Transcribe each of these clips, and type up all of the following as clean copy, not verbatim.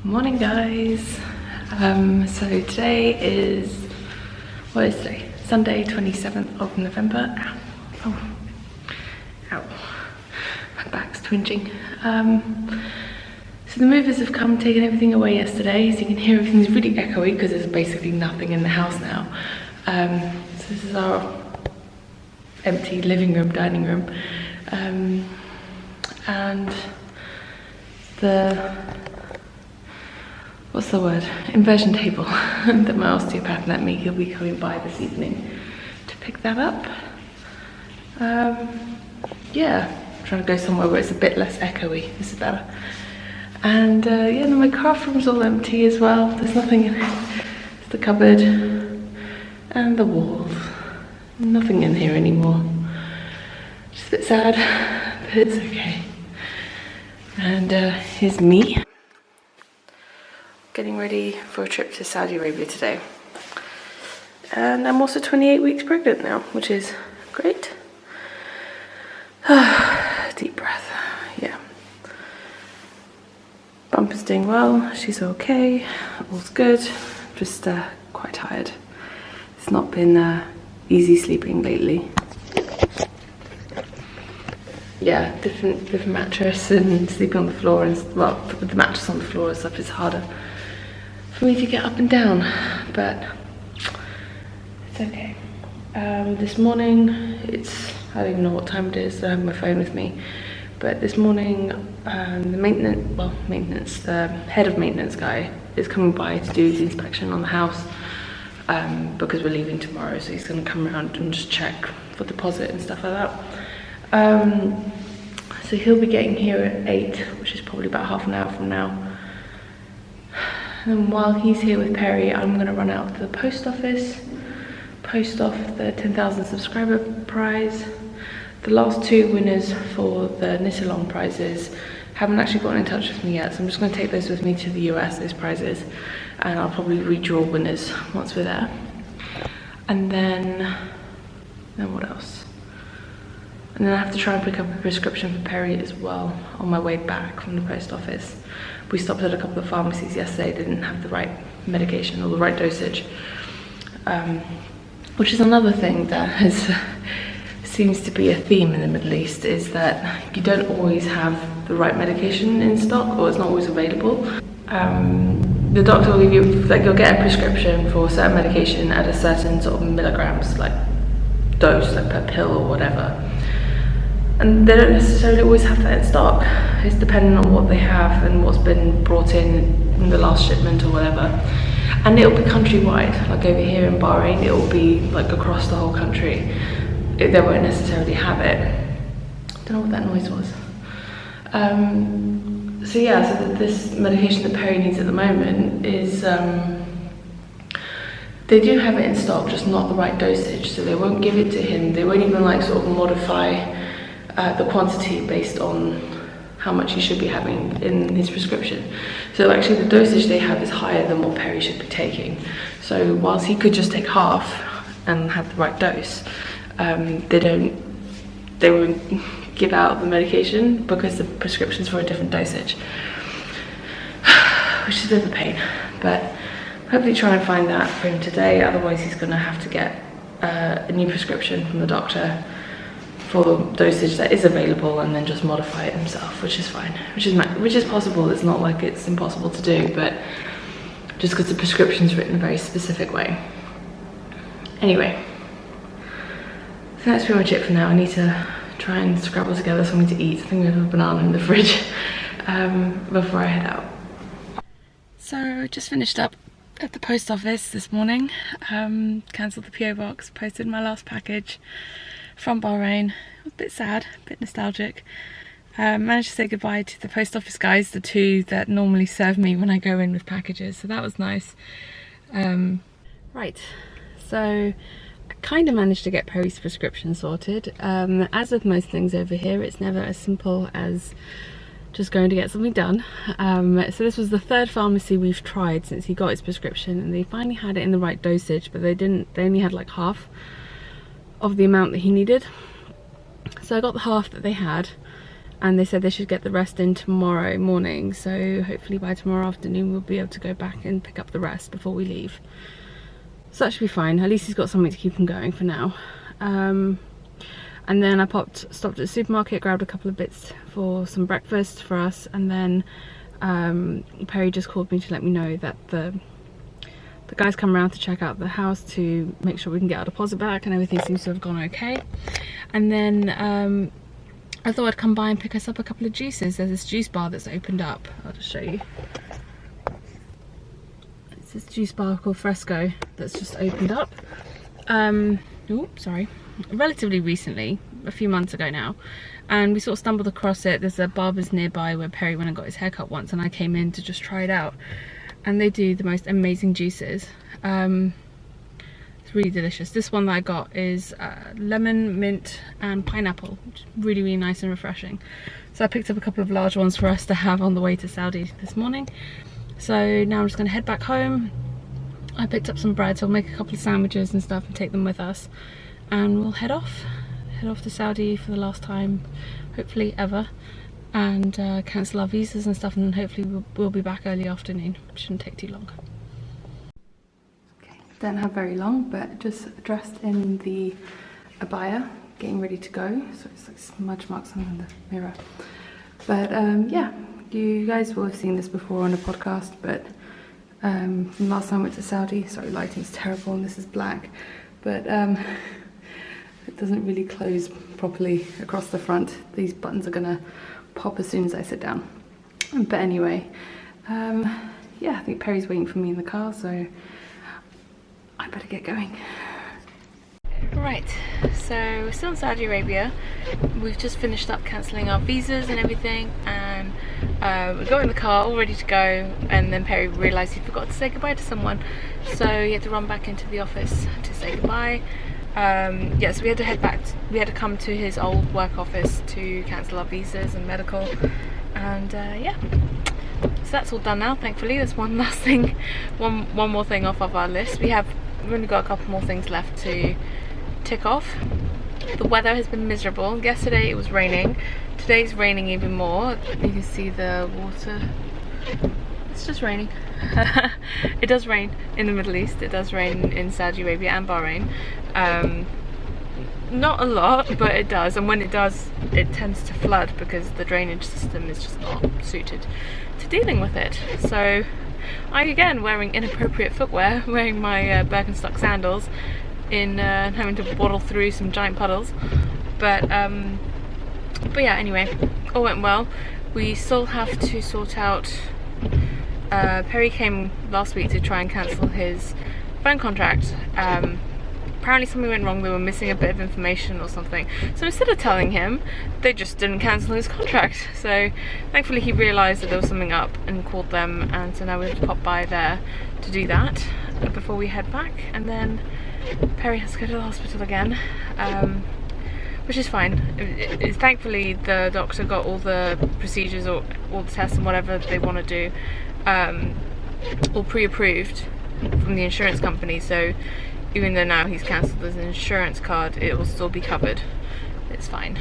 Morning guys. So today is, what is today? Sunday 27th of November. Ow. Ow. My back's twinging. So the movers have come, taken everything away yesterday. So you can hear everything's really echoey because there's basically nothing in the house now. So this is our empty living room, dining room. And the, what's the word? Inversion table that my osteopath lent me. He'll be coming by this evening to pick that up. Yeah, I'm trying to go somewhere where it's a bit less echoey. This is better. And yeah, my craft room's all empty as well. There's nothing in it. It's the cupboard and the walls. Nothing in here anymore. Just a bit sad, but it's okay. And here's me. Getting ready for a trip to Saudi Arabia today. And I'm also 28 weeks pregnant now, which is great. Deep breath, yeah. Bumper's doing well, she's okay, all's good. Just quite tired. It's not been easy sleeping lately. Yeah, different mattress and sleeping on the floor, and well, with the mattress on the floor and stuff is harder for me to get up and down, but it's okay. This morning, I don't even know what time it is, I don't have my phone with me, but this morning the head of maintenance guy is coming by to do the inspection on the house because we're leaving tomorrow, so he's going to come around and just check for deposit and stuff like that. So he'll be getting here at 8, which is probably about half an hour from now. And while he's here with Perry, I'm going to run out to the post office, post off the 10,000 subscriber prize. The last 2 winners for the Knit-along prizes haven't actually gotten in touch with me yet, so I'm just going to take those with me to the US, those prizes, and I'll probably redraw winners once we're there. And then what else? And then I have to try and pick up a prescription for Perry as well on my way back from the post office. We stopped at a couple of pharmacies yesterday, they didn't have the right medication or the right dosage. Which is another thing that seems to be a theme in the Middle East, is that you don't always have the right medication in stock, or it's not always available. The doctor will give you, like, you'll get a prescription for a certain medication at a certain sort of milligrams, like dose, like per pill or whatever. And they don't necessarily always have that in stock. It's dependent on what they have and what's been brought in the last shipment or whatever. And it'll be countrywide, like over here in Bahrain, it will be like across the whole country. They won't necessarily have it. Don't know what that noise was. So yeah, so this medication that Perry needs at the moment is, they do have it in stock, just not the right dosage. So they won't give it to him. They won't even like sort of modify the quantity based on how much he should be having in his prescription. So actually the dosage they have is higher than what Perry should be taking. So whilst he could just take half and have the right dose, they won't give out the medication because the prescription's for a different dosage. Which is a bit of a pain, but hopefully try and find that for him today, otherwise he's gonna have to get a new prescription from the doctor for the dosage that is available and then just modify it himself, which is fine, which is possible. It's not like it's impossible to do, but just because the prescription's written a very specific way. Anyway, so that's pretty much it for now. I need to try and scrabble together something to eat. I think we have a banana in the fridge before I head out. So I just finished up at the post office this morning, cancelled the PO box, posted my last package from Bahrain. It was a bit sad, a bit nostalgic. Managed to say goodbye to the post office guys, the 2 that normally serve me when I go in with packages, so that was nice. Right, so I kind of managed to get Perry's prescription sorted. As with most things over here, it's never as simple as just going to get something done. So this was the 3rd pharmacy we've tried since he got his prescription, and they finally had it in the right dosage, but they only had like half of the amount that he needed. So I got the half that they had, and they said they should get the rest in tomorrow morning, so hopefully by tomorrow afternoon we'll be able to go back and pick up the rest before we leave. So that should be fine. At least he's got something to keep him going for now. And then I stopped at the supermarket, grabbed a couple of bits for some breakfast for us, and then Perry just called me to let me know that the guys come around to check out the house to make sure we can get our deposit back, and everything seems to have gone okay. And then I thought I'd come by and pick us up a couple of juices. There's this juice bar that's opened up. I'll just show you. It's this juice bar called Fresco that's just opened up. Oh, sorry. Relatively recently, a few months ago now. And we sort of stumbled across it. There's a barber's nearby where Perry went and got his haircut once, and I came in to just try it out. And they do the most amazing juices. It's really delicious. This one that I got is lemon, mint and pineapple, which is really, really nice and refreshing. So I picked up a couple of large ones for us to have on the way to Saudi this morning. So now I'm just going to head back home. I picked up some bread, so I'll make a couple of sandwiches and stuff and take them with us, and we'll head off to Saudi for the last time, hopefully ever, and cancel our visas and stuff, and then hopefully we'll be back early afternoon. Shouldn't take too long. Don't have very long, but just dressed in the abaya, getting ready to go. So it's like smudge marks on the mirror. But yeah, you guys will have seen this before on a podcast, but last time I went to Saudi, sorry, lighting's terrible and this is black, but it doesn't really close properly across the front. These buttons are gonna pop as soon as I sit down. But anyway, yeah, I think Perry's waiting for me in the car, so I better get going. Right, so we're still in Saudi Arabia. We've just finished up cancelling our visas and everything, and we got in the car all ready to go, and then Perry realised he forgot to say goodbye to someone, so he had to run back into the office to say goodbye. Yeah, so we had to head back, we had to come to his old work office to cancel our visas and medical, and yeah. So that's all done now, thankfully. There's one last thing, one more thing off of our list. We've only got a couple more things left to tick off. The weather has been miserable. Yesterday it was raining. Today's raining even more. You can see the water. It's just raining. It does rain in the Middle East. It does rain in Saudi Arabia and Bahrain. Not a lot, but it does. And when it does, it tends to flood because the drainage system is just not suited to dealing with it. So I, again, wearing inappropriate footwear, wearing my Birkenstock sandals, in having to waddle through some giant puddles. But yeah, anyway, all went well. We still have to sort out, Perry came last week to try and cancel his phone contract. Apparently something went wrong, they were missing a bit of information or something. So instead of telling him, they just didn't cancel his contract. So thankfully he realised that there was something up and called them, and so now we have to pop by there to do that before we head back. And then Perry has to go to the hospital again, which is fine. Thankfully the doctor got all the procedures or all the tests and whatever they want to do all pre-approved from the insurance company, so even though now he's cancelled his insurance card, it will still be covered. It's fine,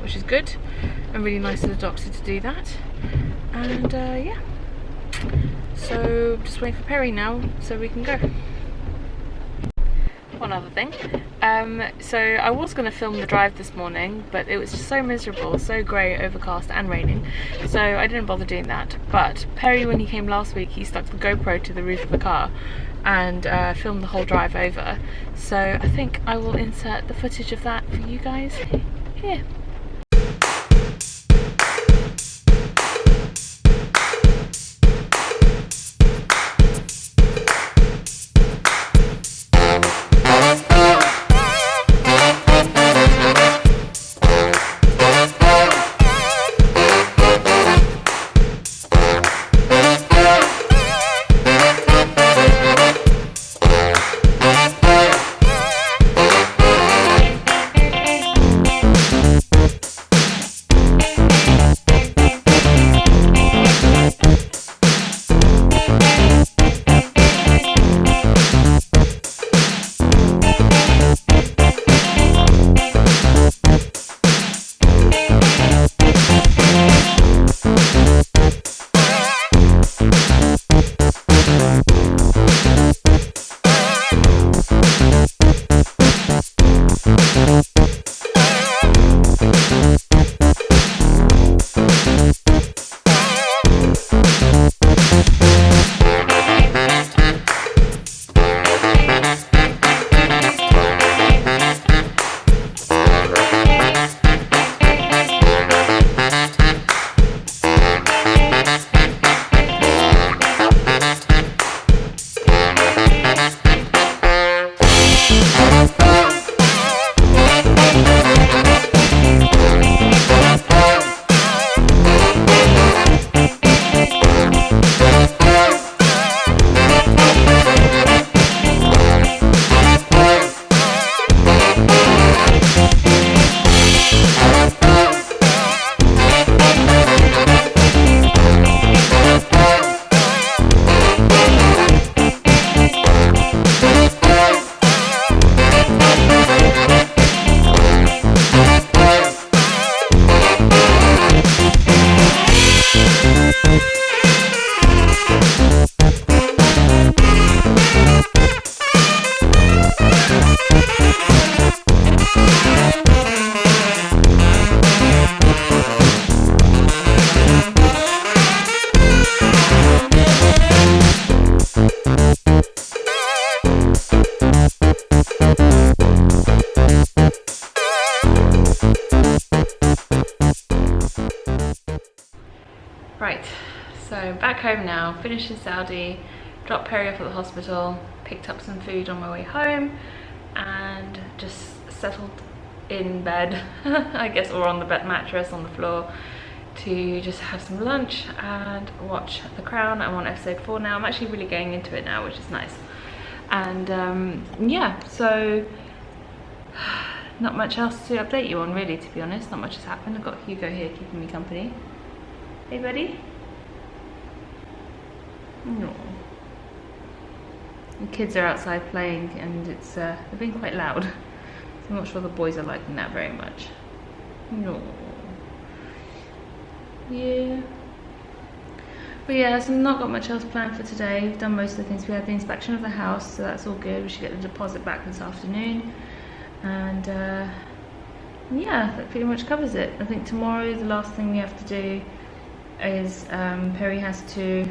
which is good and really nice of the doctor to do that. And yeah, so just waiting for Perry now so we can go. One other thing, so I was going to film the drive this morning, but it was just so miserable, so grey, overcast and raining, so I didn't bother doing that. But Perry, when he came last week, he stuck the GoPro to the roof of the car and filmed the whole drive over, so I think I will insert the footage of that for you guys here. back home now, finished in Saudi, dropped Perry off at the hospital, picked up some food on my way home, and just settled in bed, I guess, or on the bed mattress on the floor, to just have some lunch and watch The Crown. I'm on episode 4 now. I'm actually really getting into it now, which is nice. And yeah, so not much else to update you on, really, to be honest. Not much has happened. I've got Hugo here keeping me company. Hey, buddy. No. The kids are outside playing, and it's they're being quite loud. So I'm not sure the boys are liking that very much. No. Yeah. But yeah, so not got much else planned for today. We've done most of the things. We had the inspection of the house, so that's all good. We should get the deposit back this afternoon. And yeah, that pretty much covers it. I think tomorrow the last thing we have to do is Perry has to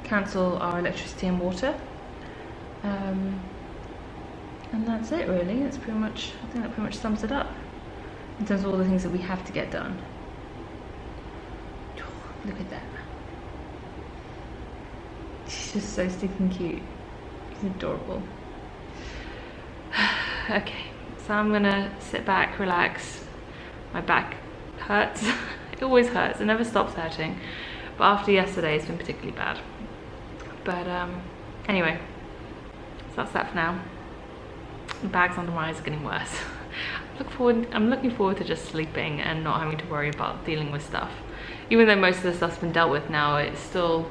cancel our electricity and water. And that's it, really. That's pretty much, I think that pretty much sums it up in terms of all the things that we have to get done. Look at that. She's just so stinking cute. She's adorable. Okay, so I'm gonna sit back, relax. My back hurts. It always hurts. It never stops hurting. But after yesterday, it's been particularly bad. But anyway, so that's that for now. The bags under my eyes are getting worse. I'm looking forward to just sleeping and not having to worry about dealing with stuff. Even though most of the stuff's been dealt with now, it's still,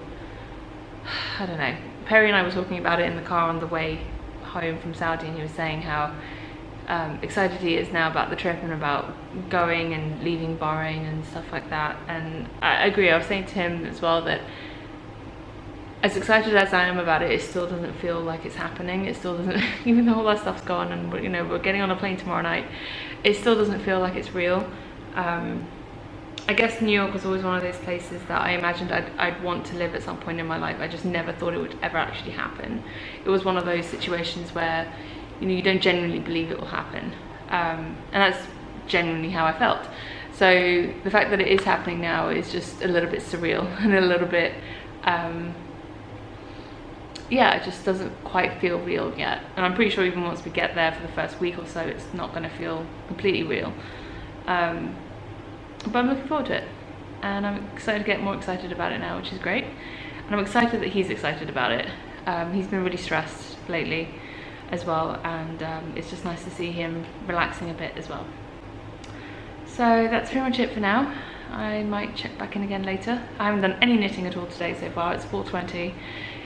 I don't know. Perry and I were talking about it in the car on the way home from Saudi, and he was saying how excited he is now about the trip and about going and leaving Bahrain and stuff like that. And I agree. I was saying to him as well that as excited as I am about it, it still doesn't feel like it's happening. It still doesn't, even though all that stuff's gone and we're, you know, we're getting on a plane tomorrow night, it still doesn't feel like it's real. I guess New York was always one of those places that I imagined I'd want to live at some point in my life. I just never thought it would ever actually happen. It was one of those situations where, you know, you don't genuinely believe it will happen. And that's genuinely how I felt. So the fact that it is happening now is just a little bit surreal and a little bit, yeah, it just doesn't quite feel real yet. And I'm pretty sure even once we get there for the first week or so, it's not going to feel completely real. But I'm looking forward to it, and I'm excited to get more excited about it now, which is great. And I'm excited that he's excited about it. He's been really stressed lately as well, and it's just nice to see him relaxing a bit as well. So that's pretty much it for now. I might check back in again later. I haven't done any knitting at all today so far. It's 4:20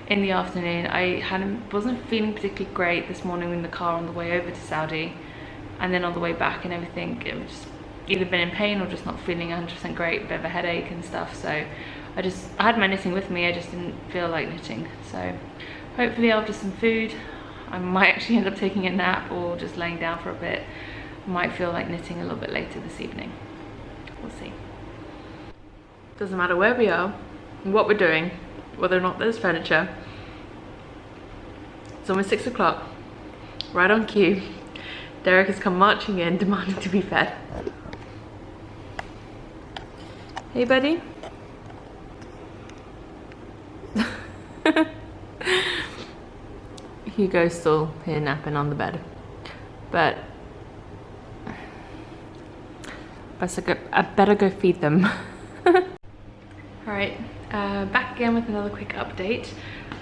in the afternoon. I wasn't feeling particularly great this morning in the car on the way over to Saudi, and then on the way back and everything, it was just either been in pain or just not feeling 100% great, a bit of a headache and stuff. So I had my knitting with me, I just didn't feel like knitting. So hopefully after some food, I might actually end up taking a nap or just laying down for a bit. I might feel like knitting a little bit later this evening. We'll see. Doesn't matter where we are, what we're doing, whether or not there's furniture. It's almost 6 o'clock, right on cue. Derek has come marching in, demanding to be fed. Hey, buddy. Hugo's still here napping on the bed, but I better go feed them. Alright, back again with another quick update.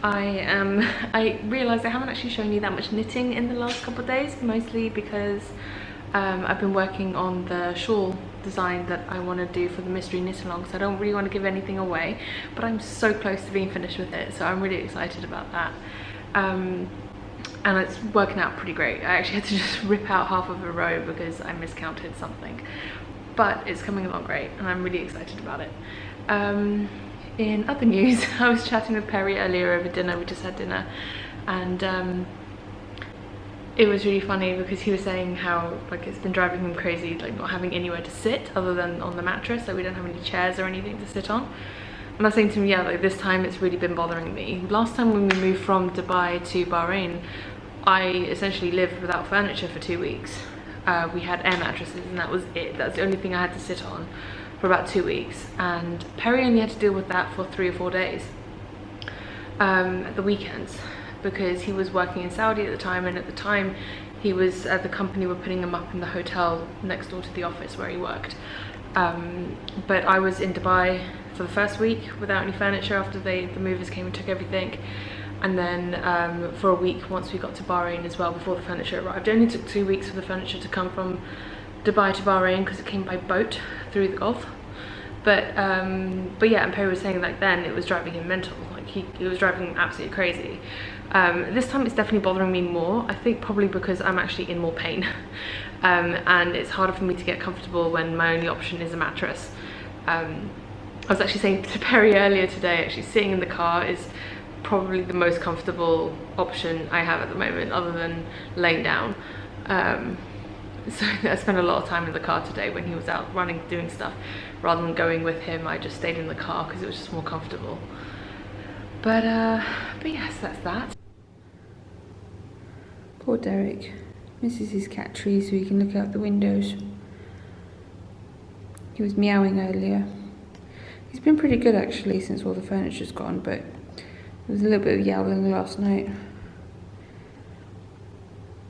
I realised I haven't actually shown you that much knitting in the last couple of days, mostly because I've been working on the shawl design that I want to do for the mystery knit along, so I don't really want to give anything away, but I'm so close to being finished with it, so I'm really excited about that. And it's working out pretty great. I actually had to just rip out half of a row because I miscounted something, but it's coming along great and I'm really excited about it. In other news, I was chatting with Perry earlier over dinner. We just had dinner, and it was really funny because he was saying how like it's been driving him crazy, like not having anywhere to sit other than on the mattress. So we don't have any chairs or anything to sit on. And I was saying to him, yeah, like this time it's really been bothering me. Last time when we moved from Dubai to Bahrain, I essentially lived without furniture for 2 weeks. We had air mattresses and that was it. That's the only thing I had to sit on. for about 2 weeks, and Perry only had to deal with that for 3 or 4 days at the weekends, because he was working in Saudi at the time, and at the time he was the company were putting him up in the hotel next door to the office where he worked. But I was in Dubai for the first week without any furniture after the movers came and took everything, and then for a week once we got to Bahrain as well before the furniture arrived. It only took 2 weeks for the furniture to come from Dubai to Bahrain because it came by boat through the Gulf. But yeah, and Perry was saying like then it was driving him mental, like it was driving him absolutely crazy. This time it's definitely bothering me more, I think probably because I'm actually in more pain. And it's harder for me to get comfortable when my only option is a mattress. I was actually saying to Perry earlier today, actually sitting in the car is probably the most comfortable option I have at the moment, other than laying down. So I spent a lot of time in the car today when he was out running, doing stuff. Rather than going with him, I just stayed in the car because it was just more comfortable. But yes, that's that. Poor Derek misses his cat tree so he can look out the windows. He was meowing earlier. He's been pretty good actually since all the furniture's gone, but there was a little bit of yowling last night.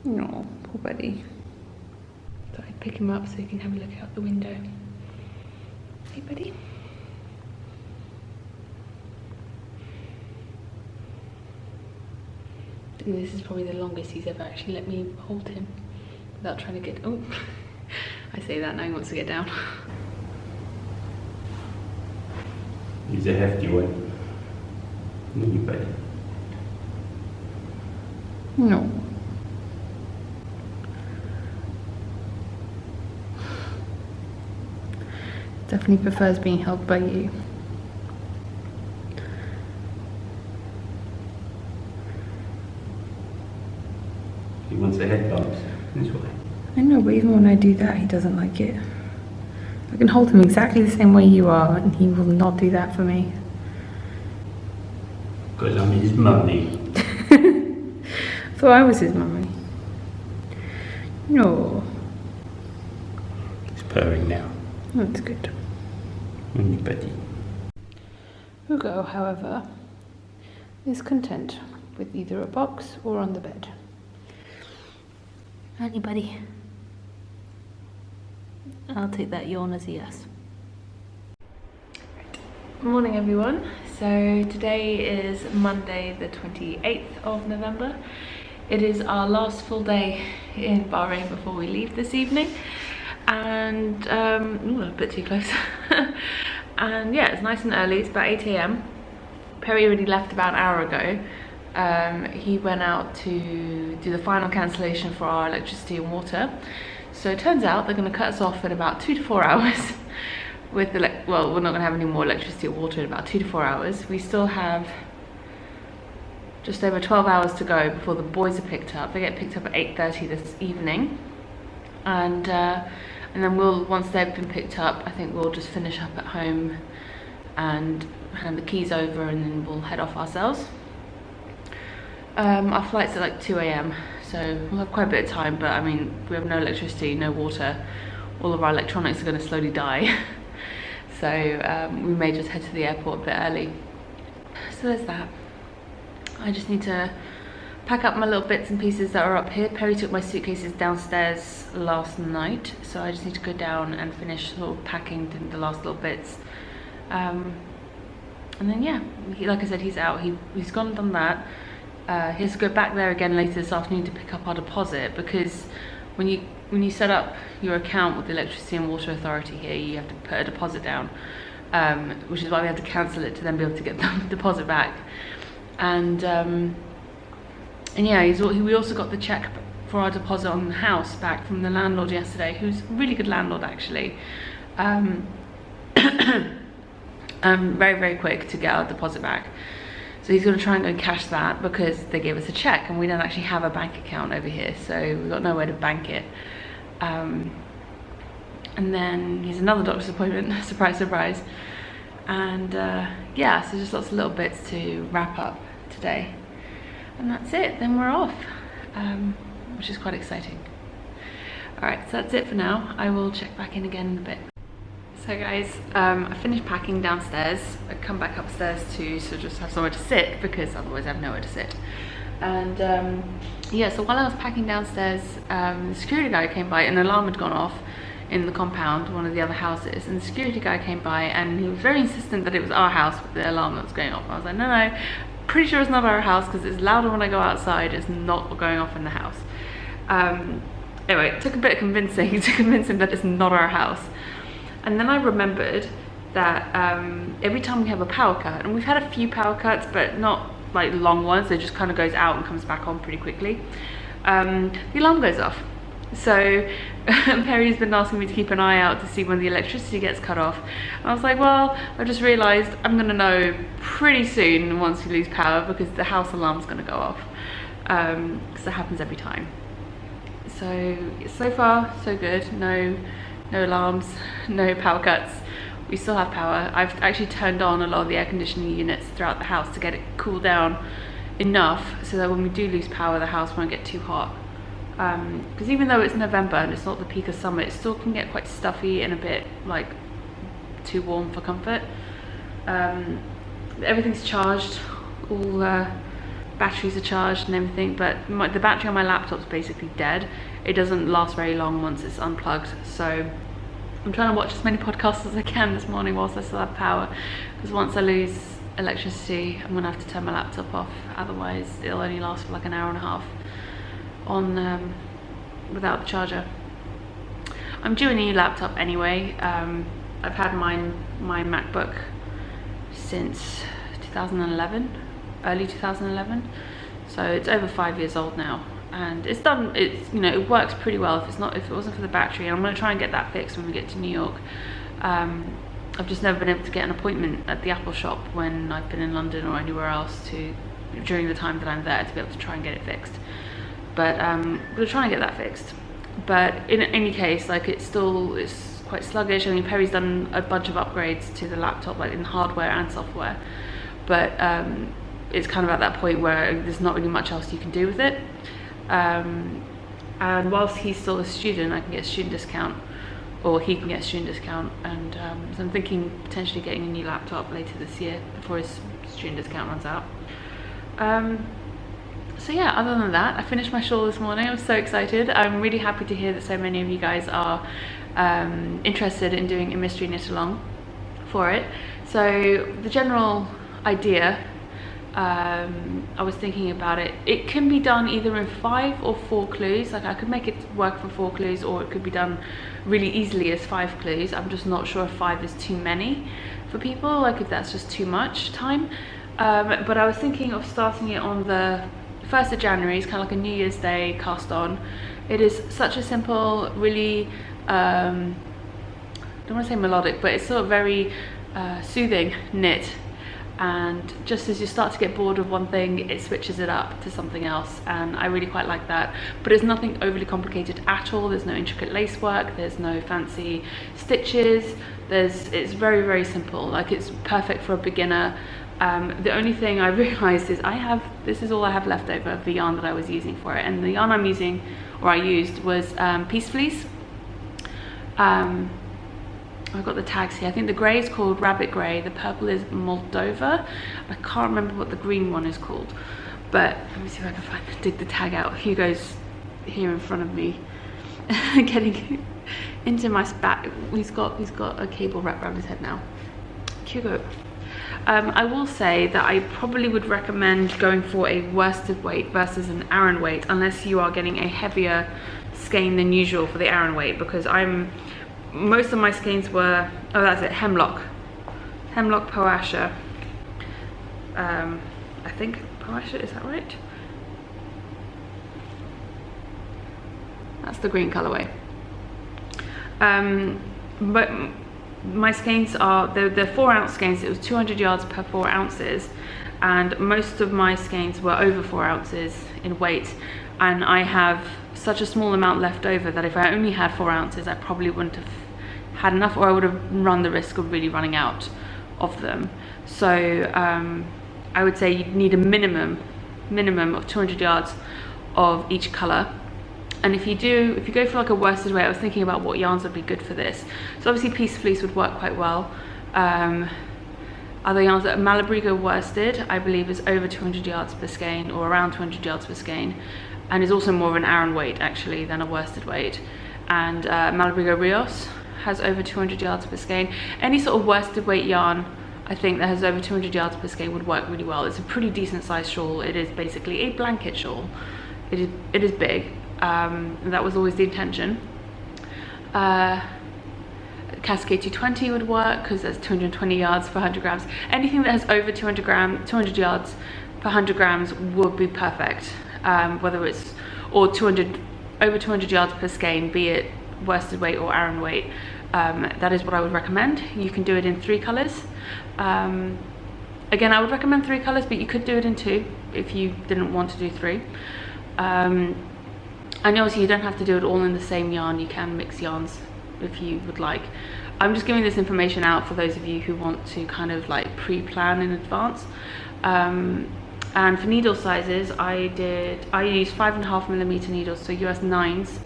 No, poor buddy. Thought I'd pick him up so he can have a look out the window. Hey buddy. This is probably the longest he's ever actually let me hold him without trying to get, oh, I say that now he wants to get down. He's a hefty one. Anybody? No. Definitely prefers being held by you. He wants a head bump. This way. I know, but even when I do that, he doesn't like it. I can hold him exactly the same way you are, and he will not do that for me. Because I'm his mummy. Thought I was his mummy. No. He's purring now. That's good. Anybody? Hugo, however, is content with either a box or on the bed. Anybody? I'll take that yawn as a yes. Morning everyone. So today is Monday the 28th of November. It is our last full day in Bahrain before we leave this evening. And, ooh, a bit too close. And yeah, it's nice and early, it's about 8 AM. Perry already left about an hour ago. He went out to do the final cancellation for our electricity and water. So it turns out they're going to cut us off in about 2 to 4 hours. With well, we're not going to have any more electricity or water in about 2 to 4 hours. We still have just over 12 hours to go before the boys are picked up. They get picked up at 8:30 this evening, and then once they've been picked up, I think we'll just finish up at home and hand the keys over, and then we'll head off ourselves. Our flight's at like 2 AM, so we'll have quite a bit of time, but I mean, we have no electricity, no water, all of our electronics are going to slowly die. So we may just head to the airport a bit early. So there's that. I just need to pack up my little bits and pieces that are up here. Perry took my suitcases downstairs last night, so I just need to go down and finish sort of packing the last little bits. And then yeah, like I said, he's out. He's gone and done that. He has to go back there again later this afternoon to pick up our deposit, because when you set up your account with the Electricity and Water Authority here, you have to put a deposit down, which is why we have to cancel it to then be able to get the deposit back. And yeah, we also got the check for our deposit on the house back from the landlord yesterday, who's a really good landlord actually. Very, very quick to get our deposit back. So he's going to try and go cash that, because they gave us a check and we don't actually have a bank account over here, so we've got nowhere to bank it. And then he's another doctor's appointment, surprise, surprise. And yeah, so just lots of little bits to wrap up today. And that's it, then we're off, which is quite exciting. Alright, so that's it for now. I will check back in again in a bit. So guys, I finished packing downstairs. I come back upstairs to just have somewhere to sit because otherwise I have nowhere to sit. And yeah, so while I was packing downstairs, the security guy came by. An alarm had gone off in the compound, one of the other houses, and the security guy came by and he was very insistent that it was our house with the alarm that was going off. I was like, no, pretty sure it's not our house because it's louder when I go outside. It's not going off in the house. Anyway, it took a bit of convincing to convince him that it's not our house. And then I remembered that every time we have a power cut, and we've had a few power cuts, but not like long ones, it just kind of goes out and comes back on pretty quickly, the alarm goes off. So Perry's been asking me to keep an eye out to see when the electricity gets cut off. And I was like, well, I just realised I'm going to know pretty soon once we lose power because the house alarm's going to go off, because it happens every time. So far so good. No alarms, no power cuts. We still have power. I've actually turned on a lot of the air conditioning units throughout the house to get it cooled down enough so that when we do lose power, the house won't get too hot. Because even though it's November and it's not the peak of summer, it still can get quite stuffy and a bit like too warm for comfort. Everything's charged, all batteries are charged and everything, but the battery on my laptop's basically dead. It doesn't last very long once it's unplugged, so I'm trying to watch as many podcasts as I can this morning whilst I still have power, because once I lose electricity I'm gonna have to turn my laptop off, otherwise it'll only last for like an hour and a half on without the charger. I'm due a new laptop anyway. I've had my MacBook since 2011, early 2011, so it's over 5 years old now, and it's done. It's, you know, it works pretty well. If it wasn't for the battery, and I'm going to try and get that fixed when we get to New York. I've just never been able to get an appointment at the Apple shop when I've been in London or anywhere else during the time that I'm there to be able to try and get it fixed. But we're trying to get that fixed. But in any case, like it's quite sluggish. I mean, Perry's done a bunch of upgrades to the laptop, like in hardware and software, but it's kind of at that point where there's not really much else you can do with it. And whilst he's still a student, I can get a student discount, or he can get a student discount, and so I'm thinking potentially getting a new laptop later this year before his student discount runs out. So yeah, other than that, I finished my shawl this morning. I was so excited. I'm really happy to hear that so many of you guys are interested in doing a mystery knit along for it. So the general idea, I was thinking about it. It can be done either in 5 or 4 clues. Like I could make it work for 4 clues, or it could be done really easily as 5 clues. I'm just not sure if 5 is too many for people, like if that's just too much time. But I was thinking of starting it on the 1st of January. It's kind of like a New Year's Day cast on. It is such a simple, really, I don't want to say melodic, but it's sort of very soothing knit. And just as you start to get bored of one thing, it switches it up to something else, and I really quite like that. But it's nothing overly complicated at all. There's no intricate lace work, there's no fancy stitches, it's very, very simple. Like it's perfect for a beginner. The only thing I realized is this is all I have left over of the yarn that I was using for it, and the yarn I'm using, or I used, was Peace Fleece. I've got the tags here. I think the grey is called Rabbit Grey, the purple is Moldova. I can't remember what the green one is called, but let me see if I can dig the tag out. Hugo's here in front of me getting into my spat. He's got a cable wrapped around his head now. Hugo. I will say that I probably would recommend going for a worsted weight versus an Aran weight, unless you are getting a heavier skein than usual for the Aran weight, because most of my skeins were, oh that's it, Hemlock Poasha. I think Poasha, is that right? That's the green colorway. But my skeins are, they're 4 ounce skeins. It was 200 yards per 4 ounces, and most of my skeins were over 4 ounces in weight, and I have such a small amount left over that if I only had 4 ounces I probably wouldn't have had enough, or I would have run the risk of really running out of them. So I would say you'd need a minimum of 200 yards of each color. And if you go for like a worsted weight, I was thinking about what yarns would be good for this. So obviously piece fleece would work quite well. Other yarns that are Malabrigo worsted, I believe is over 200 yards per skein, or around 200 yards per skein, and is also more of an Aran weight actually than a worsted weight. And Malabrigo Rios has over 200 yards per skein. Any sort of worsted weight yarn, I think, that has over 200 yards per skein would work really well. It's a pretty decent sized shawl. It is basically a blanket shawl. It is big. And that was always the intention. Cascade 220 would work because there's 220 yards per 100 grams. Anything that has over 200 yards per 100 grams would be perfect. Whether it's over 200 yards per skein, be it worsted weight or Aran weight. That is what I would recommend. You can do it in 3 colors. Again, I would recommend 3 colors, but you could do it in 2 if you didn't want to do 3. And obviously you don't have to do it all in the same yarn. You can mix yarns if you would like. I'm just giving this information out for those of you who want to kind of like pre-plan in advance. And for needle sizes, I used 5.5mm needles, so US 9s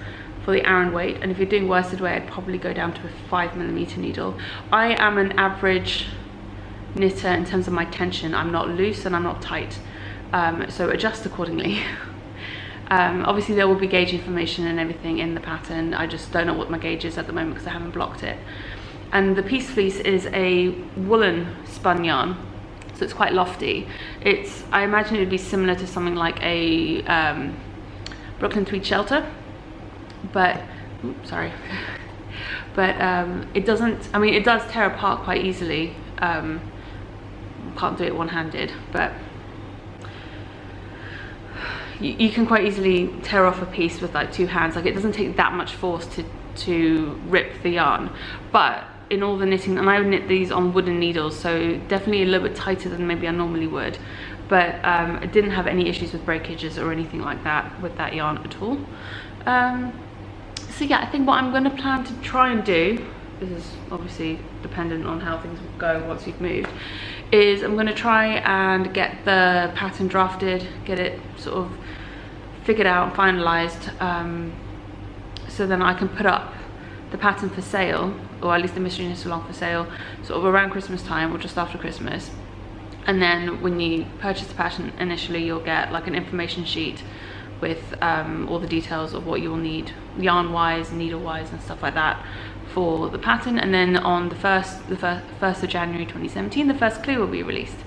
for the Aran weight. And if you're doing worsted weight, I'd probably go down to a 5mm needle. I am an average knitter in terms of my tension. I'm not loose and I'm not tight, so adjust accordingly. Obviously there will be gauge information and everything in the pattern. I just don't know what my gauge is at the moment because I haven't blocked it. And the piece fleece is a woolen spun yarn, so it's quite lofty. I imagine it would be similar to something like a Brooklyn tweed shelter, but it doesn't, I mean, it does tear apart quite easily. Can't do it one-handed, but you can quite easily tear off a piece with like 2 hands. Like, it doesn't take that much force to rip the yarn. But in all the knitting, and I would knit these on wooden needles, so definitely a little bit tighter than maybe I normally would, but I didn't have any issues with breakages or anything like that with that yarn at all. So yeah, I think what I'm going to plan to try and do, this is obviously dependent on how things go once you've moved, is I'm going to try and get the pattern drafted, get it sort of figured out and finalised, so then I can put up the pattern for sale, or at least the mystery knit along for sale, sort of around Christmas time or just after Christmas. And then when you purchase the pattern initially, you'll get like an information sheet with all the details of what you will need yarn wise, needle wise and stuff like that for the pattern. And then on the 1st of January 2017, the first clue will be released,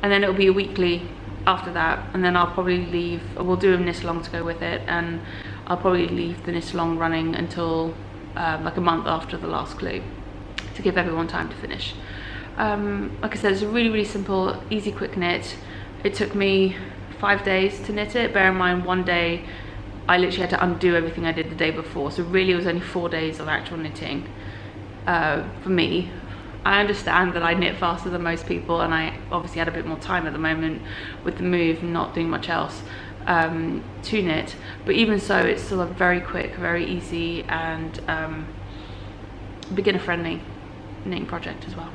and then it'll be a weekly after that. And then I'll probably we'll do a knit along to go with it, and I'll probably leave the knit along running until like a month after the last clue, to give everyone time to finish. Like I said, it's a really simple, easy, quick knit. It took me 5 days to knit it. Bear in mind, one day I literally had to undo everything I did the day before, so really it was only 4 days of actual knitting for me. I understand that I knit faster than most people, and I obviously had a bit more time at the moment with the move and not doing much else to knit, but even so, it's still a very quick, very easy and beginner friendly knitting project as well.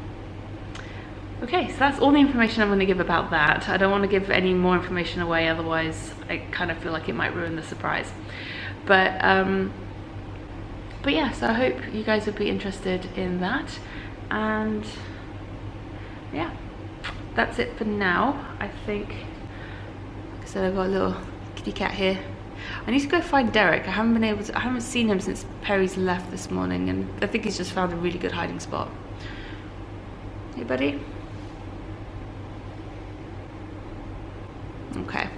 Okay, so that's all the information I'm going to give about that. I don't want to give any more information away, otherwise I kind of feel like it might ruin the surprise. But yeah, so I hope you guys would be interested in that. And yeah, that's it for now. I think, like I said, I've got a little kitty cat here. I need to go find Derek. I haven't seen him since Perry's left this morning, and I think he's just found a really good hiding spot. Hey buddy. Okay.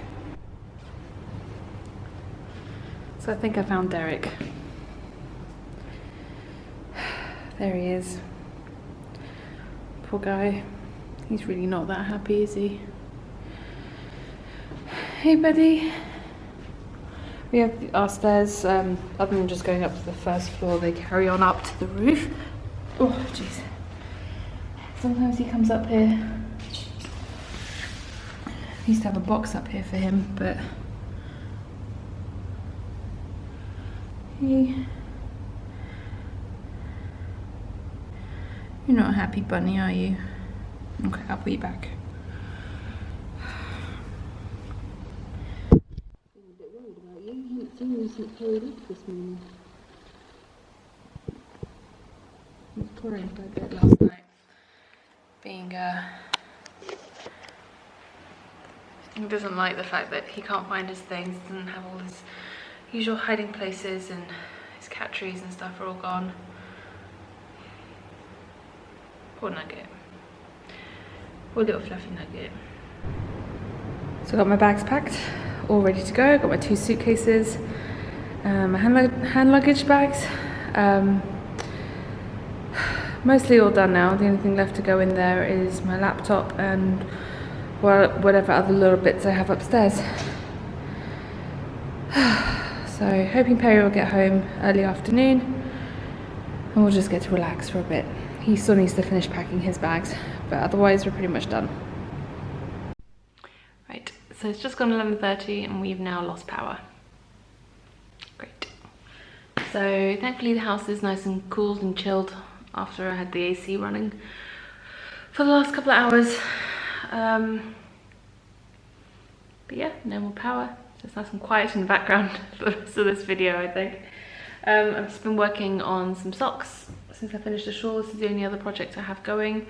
So I think I found Derek. There he is. Poor guy. He's really not that happy, is he? Hey buddy. We have our stairs, other than just going up to the first floor, they carry on up to the roof. Oh jeez. Sometimes he comes up here. I used to have a box up here for him, but you're not a happy bunny, are you? Okay, I'll put you back. I'm a bit worried about you. You haven't seen home since Perry left this morning. He was crying quite a bit last night. Being, he doesn't like the fact that he can't find his things, doesn't have all his usual hiding places, and his cat trees and stuff are all gone. Poor Nugget. Poor little fluffy Nugget. So I got my bags packed, all ready to go. I got my 2 suitcases, my hand luggage bags. Mostly all done now. The only thing left to go in there is my laptop and whatever other little bits I have upstairs. So hoping Perry will get home early afternoon and we'll just get to relax for a bit. He still needs to finish packing his bags, but otherwise we're pretty much done. Right, so it's just gone 11:30 and we've now lost power. Great. So thankfully the house is nice and cooled and chilled after I had the AC running for the last couple of hours. But yeah, no more power. So it's nice and quiet in the background for the rest of this video, I think. I've just been working on some socks since I finished the shawl. This is the only other project I have going.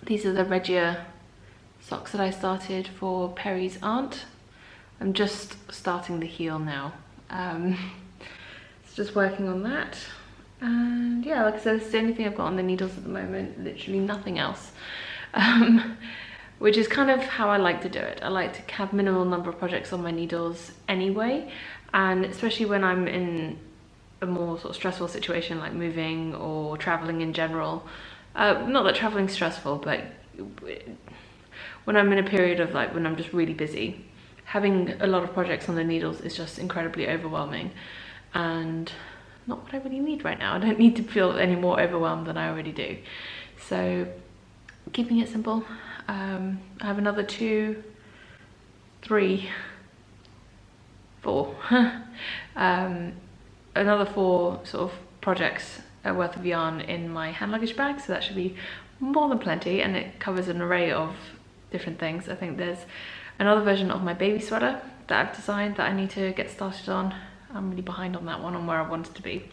These are the Regia socks that I started for Perry's aunt. I'm just starting the heel now. So just working on that. And yeah, like I said, it's the only thing I've got on the needles at the moment, literally nothing else. Which is kind of how I like to do it. I like to have minimal number of projects on my needles anyway, and especially when I'm in a more sort of stressful situation like moving or traveling in general. Not that traveling's stressful, but when I'm in a period of like when I'm just really busy, having a lot of projects on the needles is just incredibly overwhelming and not what I really need right now. I don't need to feel any more overwhelmed than I already do. So keeping it simple. I have another 2, 3, 4 another 4 sort of projects worth of yarn in my hand luggage bag, so that should be more than plenty, and it covers an array of different things. I think there's another version of my baby sweater that I've designed that I need to get started on. I'm really behind on that one, on where I want it to be.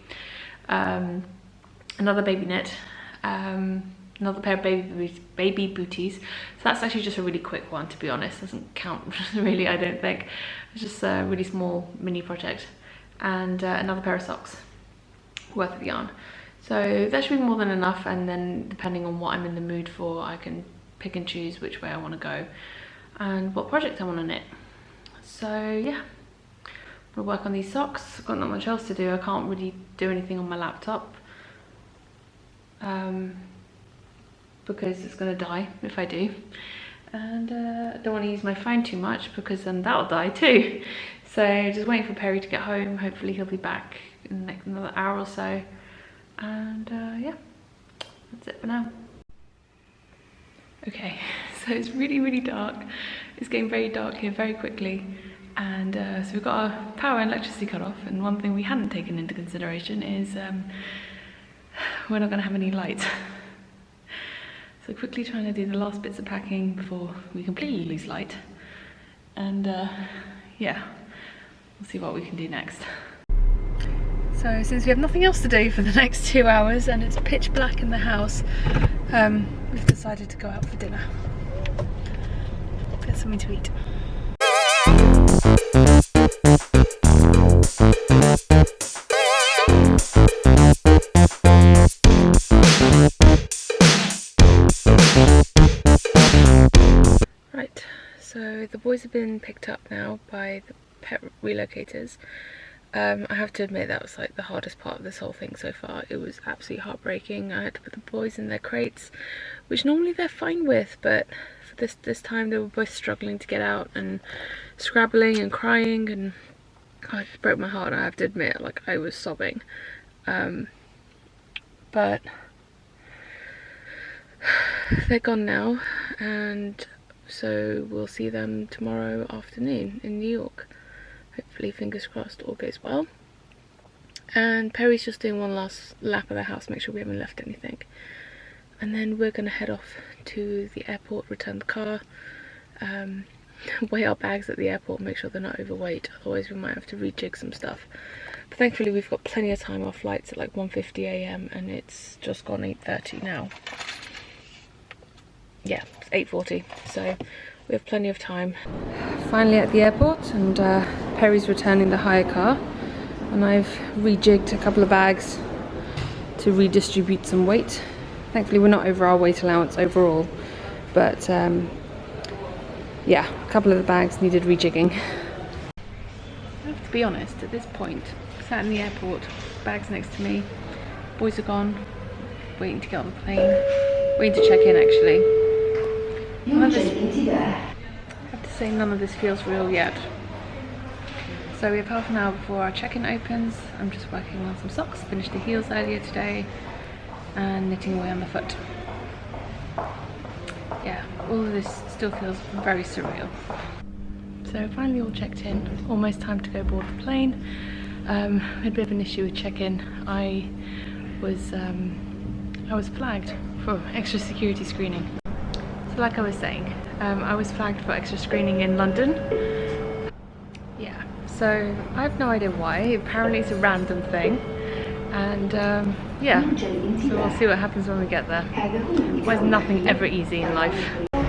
Another baby knit, another pair of baby booties. So that's actually just a really quick one, to be honest. Doesn't count really, I don't think. It's just a really small mini project. And another pair of socks worth of yarn. So that should be more than enough, and then depending on what I'm in the mood for, I can pick and choose which way I want to go and what project I want to knit. So yeah, I'm gonna work on these socks. I've got not much else to do. I can't really do anything on my laptop because it's gonna die if I do, and I don't want to use my phone too much because then that'll die too. So just waiting for Perry to get home. Hopefully he'll be back in the next another hour or so, and yeah, that's it for now. Okay, so it's really dark. It's getting very dark here very quickly, and so we've got our power and electricity cut off, and one thing we hadn't taken into consideration is we're not going to have any lights. So quickly trying to do the last bits of packing before we completely lose light, and yeah, we'll see what we can do next. So since we have nothing else to do for the next 2 hours and it's pitch black in the house, we've decided to go out for dinner. Get something to eat. Right, so the boys have been picked up now by the pet relocators. I have to admit that was like the hardest part of this whole thing so far. It was absolutely heartbreaking. I had to put the boys in their crates, which normally they're fine with, but for this time they were both struggling to get out and scrabbling and crying, and it just broke my heart. I have to admit, like, I was sobbing. But they're gone now, and so we'll see them tomorrow afternoon in New York. Hopefully, fingers crossed, all goes well. And Perry's just doing one last lap of the house, make sure we haven't left anything. And then we're going to head off to the airport, return the car. weigh our bags at the airport, make sure they're not overweight, otherwise we might have to rejig some stuff. But thankfully we've got plenty of time. Our flight's at like 1:50 AM and it's just gone 8:30 now. Yeah, it's 8:40, so we have plenty of time. Finally at the airport, and Perry's returning the hire car, and I've rejigged a couple of bags to redistribute some weight. Thankfully we're not over our weight allowance overall, but yeah, a couple of the bags needed rejigging. I have to be honest, at this point, sat in the airport, bags next to me, boys are gone, waiting to get on the plane, waiting to check in actually. I have to say none of this feels real yet. So we have half an hour before our check-in opens. I'm just working on some socks, finished the heels earlier today, and knitting away on the foot. Yeah, all of this still feels very surreal. So finally all checked in, almost time to go board the plane. Had a bit of an issue with check-in. I was flagged for extra security screening. So like I was saying, I was flagged for extra screening in London. Yeah, so I have no idea why. Apparently it's a random thing. And yeah, so we'll see what happens when we get there. Why is nothing ever easy in life?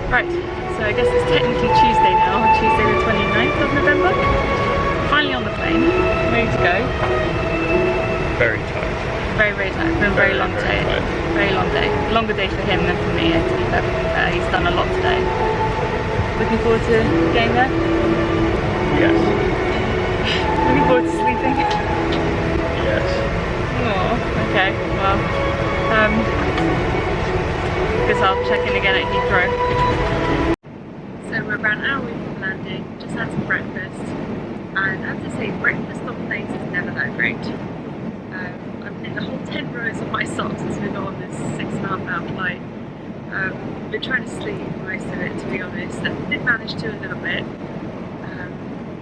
Right, so I guess it's technically Tuesday now, Tuesday the 29th of November. Finally on the plane, ready to go. Very tired. Very, very tired. It's been a very long day. Very long day. Longer day for him than for me, to be perfectly fair. He's done a lot today. Looking forward to getting there? Yes. Looking forward to sleeping? Yes. Oh, okay. Well, guess I'll check in again at Heathrow. So we're around an hour away from landing, just had some breakfast, and I have to say, breakfast on planes is never that great. I've knit the whole 10 rows of my socks as we go on this 6.5 hour flight. Been trying to sleep most of it, to be honest. I did manage to a little bit.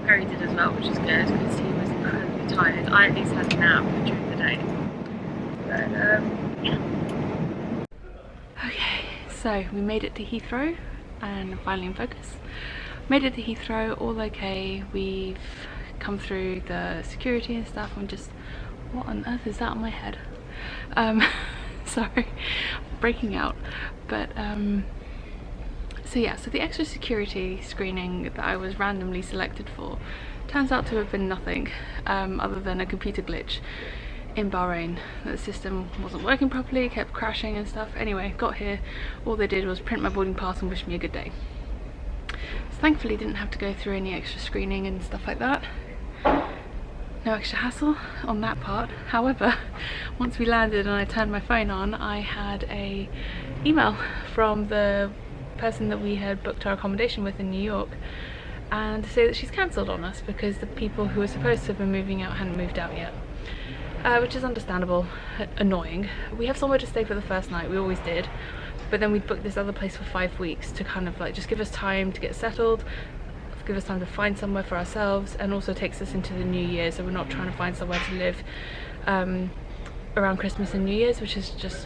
Perry did as well, which is good because he was incredibly tired. I at least had a nap during the day. But yeah. Okay, so we made it to Heathrow and finally in focus. Made it to Heathrow, all okay. We've come through the security and stuff. I'm just, what on earth is that on my head? Sorry, breaking out. But so yeah, so the extra security screening that I was randomly selected for turns out to have been nothing other than a computer glitch in Bahrain. The system wasn't working properly, kept crashing and stuff. Anyway, got here, all they did was print my boarding pass and wish me a good day. So thankfully didn't have to go through any extra screening and stuff like that. No extra hassle on that part. However, once we landed and I turned my phone on, I had a email from the person that we had booked our accommodation with in New York, and to say that she's cancelled on us because the people who were supposed to have been moving out hadn't moved out yet. Which is understandable, annoying. We have somewhere to stay for the first night, we always did, but then we'd booked this other place for 5 weeks to kind of like just give us time to get settled, give us time to find somewhere for ourselves, and also takes us into the new year, so we're not trying to find somewhere to live around Christmas and New Year's, which is just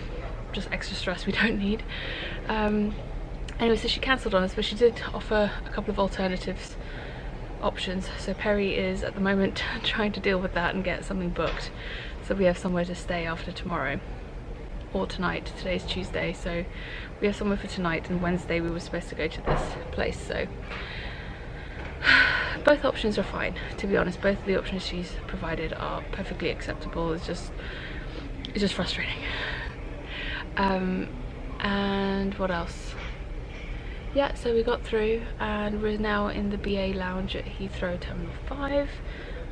extra stress we don't need. Anyway, so she cancelled on us, but she did offer a couple of alternatives options. So Perry is at the moment trying to deal with that and get something booked, so we have somewhere to stay after tomorrow, or tonight. Today's Tuesday, so we have somewhere for tonight, and Wednesday we were supposed to go to this place. So both options are fine, to be honest. Both of the options she's provided are perfectly acceptable. It's just frustrating. And what else? Yeah, so we got through and we're now in the BA lounge at Heathrow Terminal 5,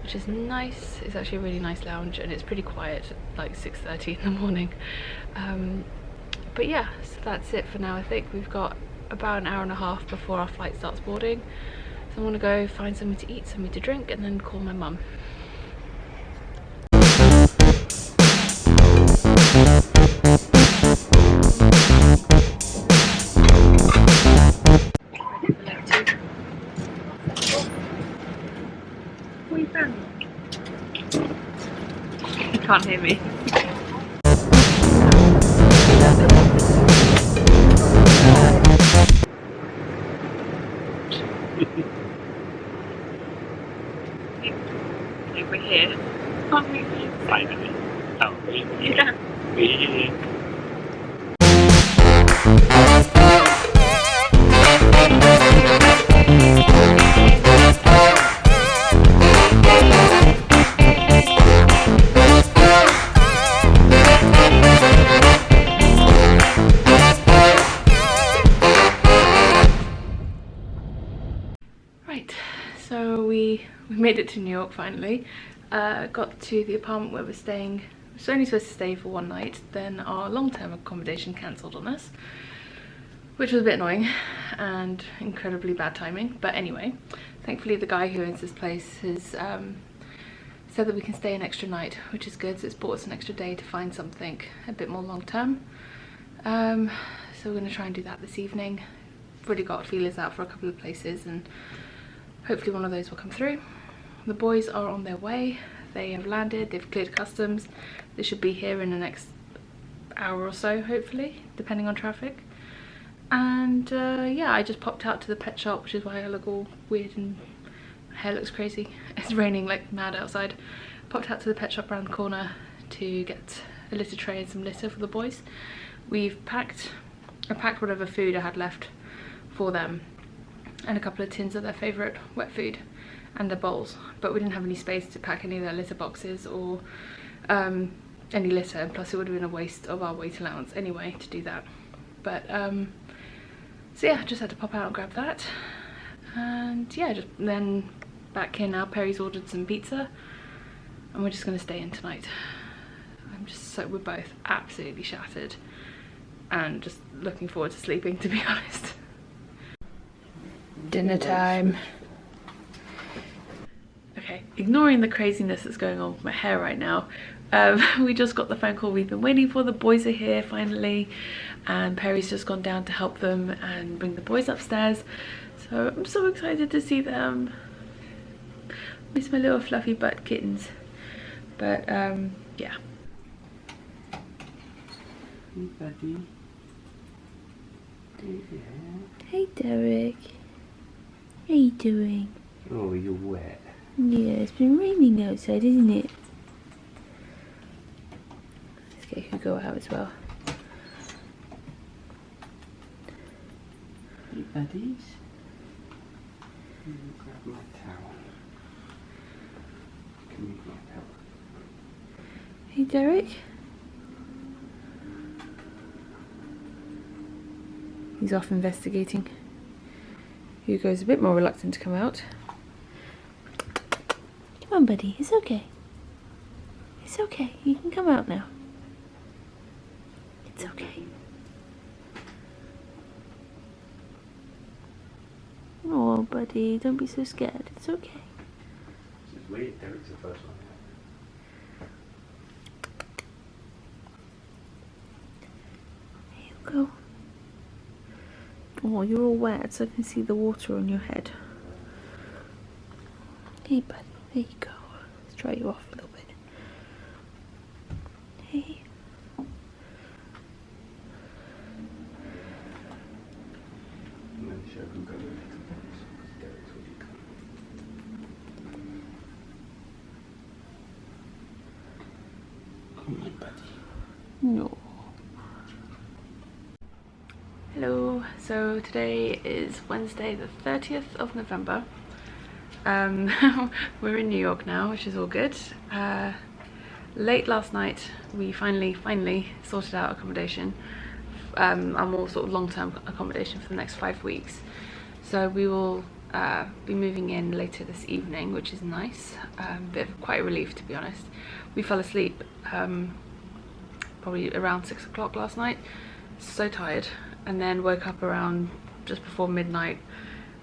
which is nice. It's actually a really nice lounge and it's pretty quiet at like 6:30 in the morning. But yeah, so that's it for now. I think we've got about an hour and a half before our flight starts boarding. So I'm gonna go find something to eat, something to drink, and then call my mum. What you found? You can't hear me. We're here. Can't wait for you. Finally. Oh, really? Yeah. Really? Right, so we made it to New York finally. Got to the apartment where we're staying. We were only supposed to stay for one night, then our long-term accommodation cancelled on us, which was a bit annoying and incredibly bad timing. But anyway, thankfully the guy who owns this place has said that we can stay an extra night, which is good. So it's bought us an extra day to find something a bit more long-term. So we're going to try and do that this evening. I've already got feelers out for a couple of places and hopefully one of those will come through. The boys are on their way. They have landed, they've cleared customs. They should be here in the next hour or so, hopefully, depending on traffic. And yeah, I just popped out to the pet shop, which is why I look all weird and my hair looks crazy. It's raining like mad outside. Popped out to the pet shop around the corner to get a litter tray and some litter for the boys. I packed whatever food I had left for them and a couple of tins of their favourite wet food and their bowls, but we didn't have any space to pack any of their litter boxes or any litter, and plus it would have been a waste of our weight allowance anyway to do that. But so yeah, just had to pop out and grab that, and yeah, just then back in now. Perry's ordered some pizza and we're just going to stay in tonight. We're both absolutely shattered and just looking forward to sleeping, to be honest. Dinner time. Okay, ignoring the craziness that's going on with my hair right now, we just got the phone call we've been waiting for. The boys are here finally, and Perry's just gone down to help them and bring the boys upstairs. So I'm so excited to see them. Miss my little fluffy butt kittens. But yeah. Hey, buddy. Hey Derek. How you doing? Oh, you're wet. Yeah, it's been raining outside, isn't it? Let's get Hugo out as well. Hey, buddies. Let me grab my towel. Can you grab help? Hey Derek. He's off investigating. Hugo's a bit more reluctant to come out. Come on, buddy. It's okay. It's okay. You can come out now. It's okay. Oh, buddy. Don't be so scared. It's okay. This is weird. Derek's the first one. Hugo. Oh, you're all wet, so I can see the water on your head. Hey, buddy. There you go. Let's dry you off a little bit. Hey. I'm going to show who goes with the box, because Derek's already come. Come on, buddy. No. Hello, so today is Wednesday the 30th of November. We're in New York now, which is all good. Late last night we finally sorted out accommodation, our more sort of long-term accommodation for the next 5 weeks. So we will be moving in later this evening, which is nice. Quite a relief, to be honest. We fell asleep probably around 6 o'clock last night, so tired, and then woke up around just before midnight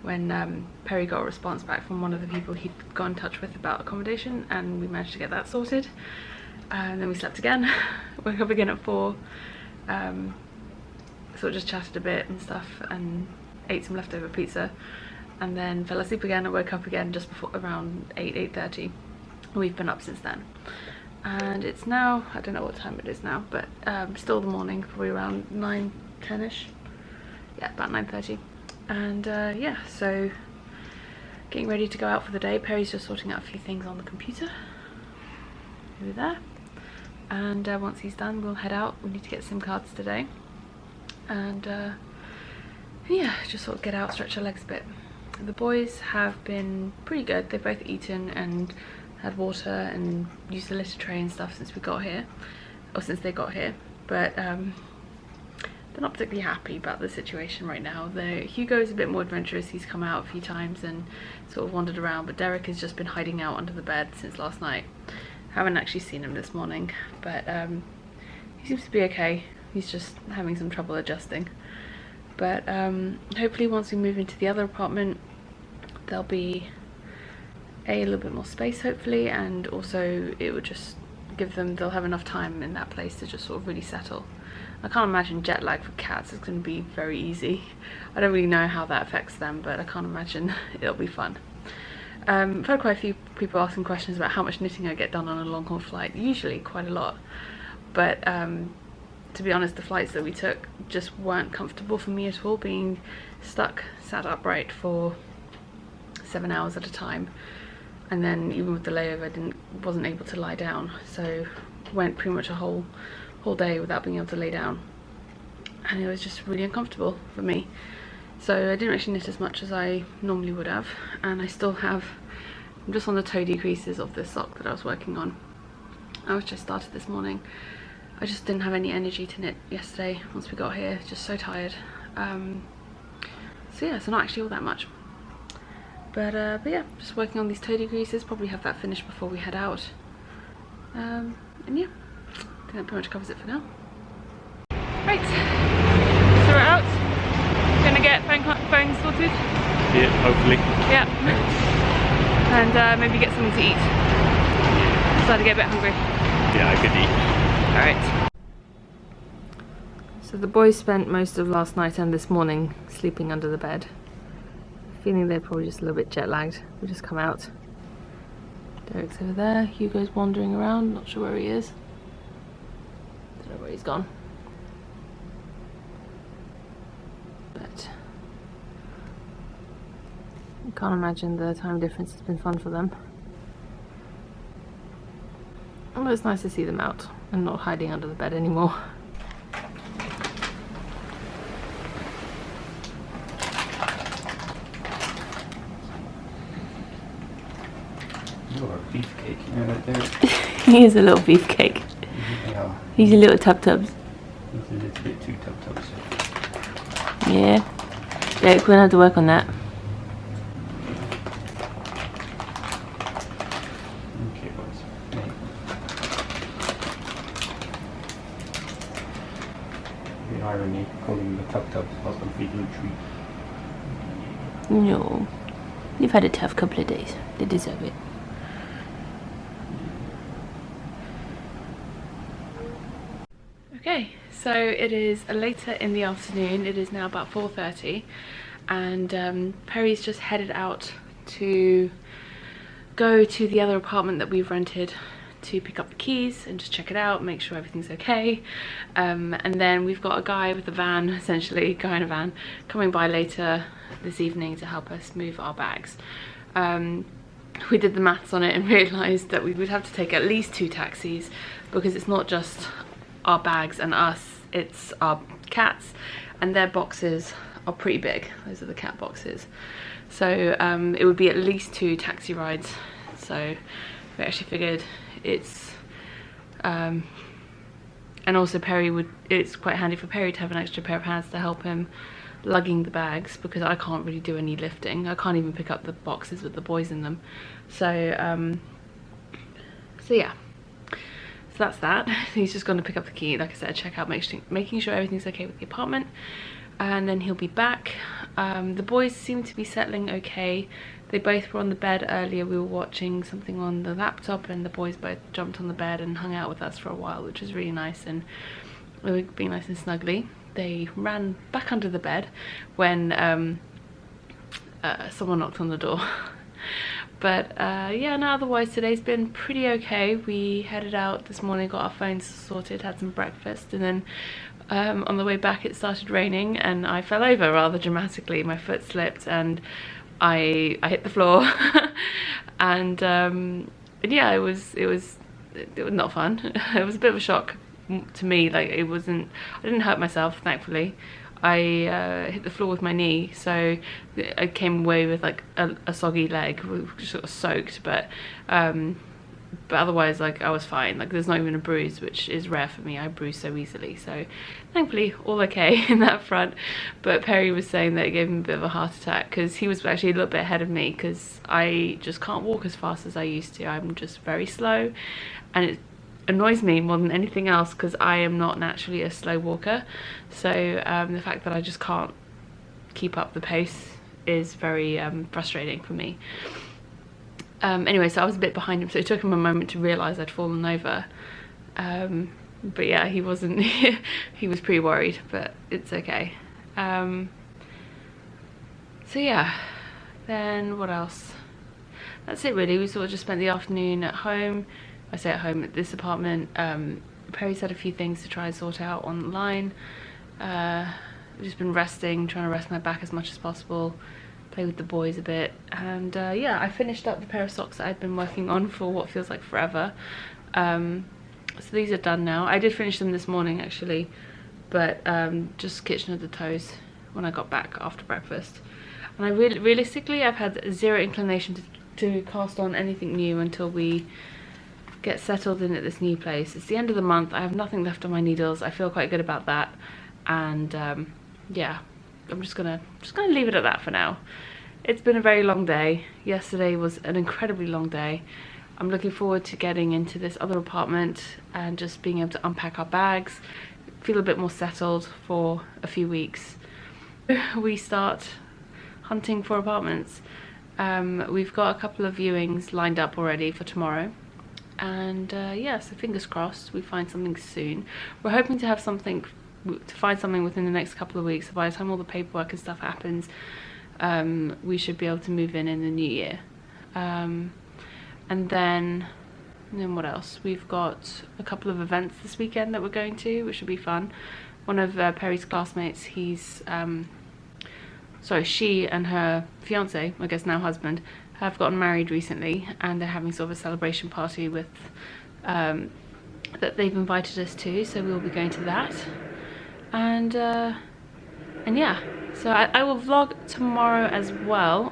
when Perry got a response back from one of the people he'd got in touch with about accommodation, and we managed to get that sorted. And then we slept again, woke up again at 4, sort of just chatted a bit and stuff and ate some leftover pizza, and then fell asleep again and woke up again just before around 8:30. We've been up since then, and it's now, I don't know what time it is now, but still the morning, probably around 9-10ish. Yeah, about 9:30. And yeah, so getting ready to go out for the day. Perry's just sorting out a few things on the computer over there, and once he's done we'll head out. We need to get SIM cards today, and yeah, just sort of get out, stretch our legs a bit. The boys have been pretty good. They've both eaten and had water and used the litter tray and stuff since we got here, or since they got here, but they're not particularly happy about the situation right now. Hugo's a bit more adventurous. He's come out a few times and sort of wandered around, but Derek has just been hiding out under the bed since last night. Haven't actually seen him this morning, but he seems to be okay. He's just having some trouble adjusting. But hopefully once we move into the other apartment, there'll be a little bit more space hopefully, and also it would just give them, they'll have enough time in that place to just sort of really settle. I can't imagine jet lag for cats is going to be very easy. I don't really know how that affects them, but I can't imagine it'll be fun. I've had quite a few people asking questions about how much knitting I get done on a long haul flight. Usually quite a lot, but to be honest, the flights that we took just weren't comfortable for me at all, being stuck sat upright for 7 hours at a time, and then even with the layover wasn't able to lie down, so went pretty much a whole day without being able to lay down, and it was just really uncomfortable for me. So I didn't actually knit as much as I normally would have, and I still have, I'm just on the toe decreases of this sock that I was working on, which I started this morning. I just didn't have any energy to knit yesterday once we got here, just so tired. So yeah, so not actually all that much. But yeah, just working on these toe decreases, probably have that finished before we head out. And yeah, I think that pretty much covers it for now. Right, so we're out. Gonna get phone sorted. Yeah, hopefully. Yeah. And maybe get something to eat. Started to get a bit hungry. Yeah, I could eat. Alright. So the boys spent most of last night and this morning sleeping under the bed. Feeling they're probably just a little bit jet lagged. We just come out. Derek's over there. Hugo's wandering around. Not sure where he is. Don't know where he's gone. But I can't imagine the time difference has been fun for them. But it's nice to see them out and not hiding under the bed anymore. You're a beefcake, you know that there? He is a little beefcake. Yeah. He's a little tub-tubs. He's a little bit too tub-tubs. Yeah. Derek, we're gonna have to work on that. Okay, boys. Hey. The irony, calling the tub-tubs whilst I'm feeding a treat. No. You've had a tough couple of days. They deserve it. Okay, so it is later in the afternoon. It is now about 4:30, and Perry's just headed out to go to the other apartment that we've rented to pick up the keys and just check it out, make sure everything's okay. And then we've got a guy with a van, essentially, guy in a van, coming by later this evening to help us move our bags. We did the maths on it and realised that we would have to take at least 2 taxis, because it's not just our bags and us, it's our cats, and their boxes are pretty big. Those are the cat boxes. So it would be at least 2 taxi rides. So we actually figured it's and also it's quite handy for Perry to have an extra pair of hands to help him lugging the bags, because I can't really do any lifting. I can't even pick up the boxes with the boys in them. So yeah, so that's that. He's just going to pick up the key, like I said, check out, making sure everything's okay with the apartment, and then he'll be back. The boys seem to be settling okay. They both were on the bed earlier. We were watching something on the laptop, and the boys both jumped on the bed and hung out with us for a while, which was really nice, and we were being nice and snuggly. They ran back under the bed when someone knocked on the door. But yeah, no, otherwise today's been pretty okay. We headed out this morning, got our phones sorted, had some breakfast, and then on the way back it started raining and I fell over rather dramatically. My foot slipped and I hit the floor, and yeah, it was not fun. It was a bit of a shock to me. Like, I didn't hurt myself, thankfully. I hit the floor with my knee, so I came away with like a soggy leg, sort of soaked, but otherwise, like, I was fine. Like, there's not even a bruise, which is rare for me. I bruise so easily, so thankfully all okay in that front. But Perry was saying that it gave him a bit of a heart attack because he was actually a little bit ahead of me, because I just can't walk as fast as I used to. I'm just very slow, and it annoys me more than anything else because I am not naturally a slow walker. So the fact that I just can't keep up the pace is very frustrating for me. Anyway, so I was a bit behind him, so it took him a moment to realise I'd fallen over. But yeah, he wasn't, he was pretty worried, but it's okay. So yeah, then what else? That's it really. We sort of just spent the afternoon at home. I say at home, at this apartment. Perry's had a few things to try and sort out online. I've just been resting, trying to rest my back as much as possible, play with the boys a bit, and yeah, I finished up the pair of socks that I'd been working on for what feels like forever. So these are done now. I did finish them this morning actually, but just kitchen of the toes when I got back after breakfast. And I realistically, I've had zero inclination to cast on anything new until we get settled in at this new place. It's the end of the month. I have nothing left on my needles. I feel quite good about that, and yeah, I'm just gonna leave it at that for now. It's been a very long day. Yesterday was an incredibly long day. I'm looking forward to getting into this other apartment and just being able to unpack our bags, feel a bit more settled for a few weeks. We start hunting for apartments. We've got a couple of viewings lined up already for tomorrow. And yeah, so fingers crossed we find something soon. We're hoping to have something, to find something within the next couple of weeks. So by the time all the paperwork and stuff happens, we should be able to move in the new year. And then what else? We've got a couple of events this weekend that we're going to, which should be fun. One of Perry's classmates, she and her fiance, I guess now husband, have gotten married recently, and they're having sort of a celebration party with that they've invited us to, so we'll be going to that. And yeah, so I will vlog tomorrow as well.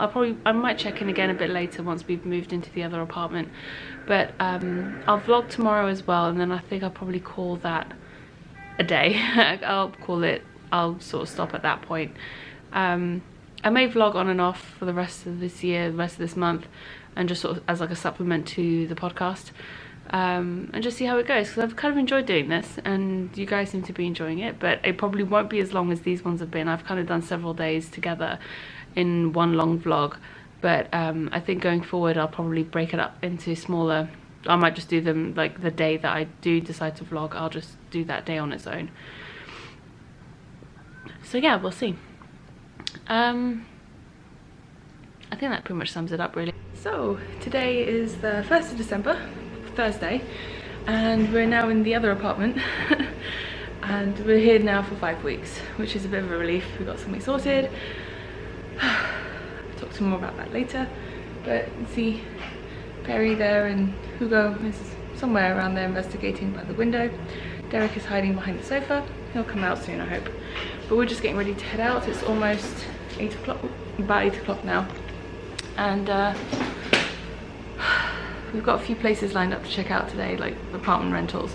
I might check in again a bit later once we've moved into the other apartment, but I'll vlog tomorrow as well, and then I think I'll probably call that a day. I'll sort of stop at that point. I may vlog on and off for the rest of this year, the rest of this month, and just sort of as like a supplement to the podcast, and just see how it goes, because I've kind of enjoyed doing this and you guys seem to be enjoying it, but it probably won't be as long as these ones have been. I've kind of done several days together in one long vlog, but I think going forward I'll probably break it up into smaller. I might just do them like the day that I do decide to vlog, I'll just do that day on its own. So yeah, we'll see. I think that pretty much sums it up really. So today is the 1st of December, Thursday, and we're now in the other apartment and we're here now for 5 weeks, which is a bit of a relief. We got something sorted. I'll talk some more about that later, but you see Perry there and Hugo is somewhere around there investigating by the window. Derek is hiding behind the sofa. He'll come out soon, I hope. But we're just getting ready to head out. It's almost 8 o'clock, about 8 o'clock now. And we've got a few places lined up to check out today, like apartment rentals.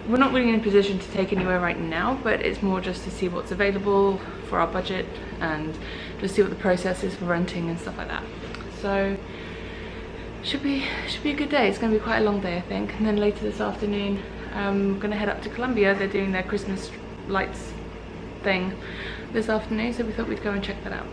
We're not really in a position to take anywhere right now, but it's more just to see what's available for our budget and just see what the process is for renting and stuff like that. So should be a good day. It's going to be quite a long day, I think. And then later this afternoon, I'm going to head up to Colombia. They're doing their Christmas lights thing this afternoon, so we thought we'd go and check that out.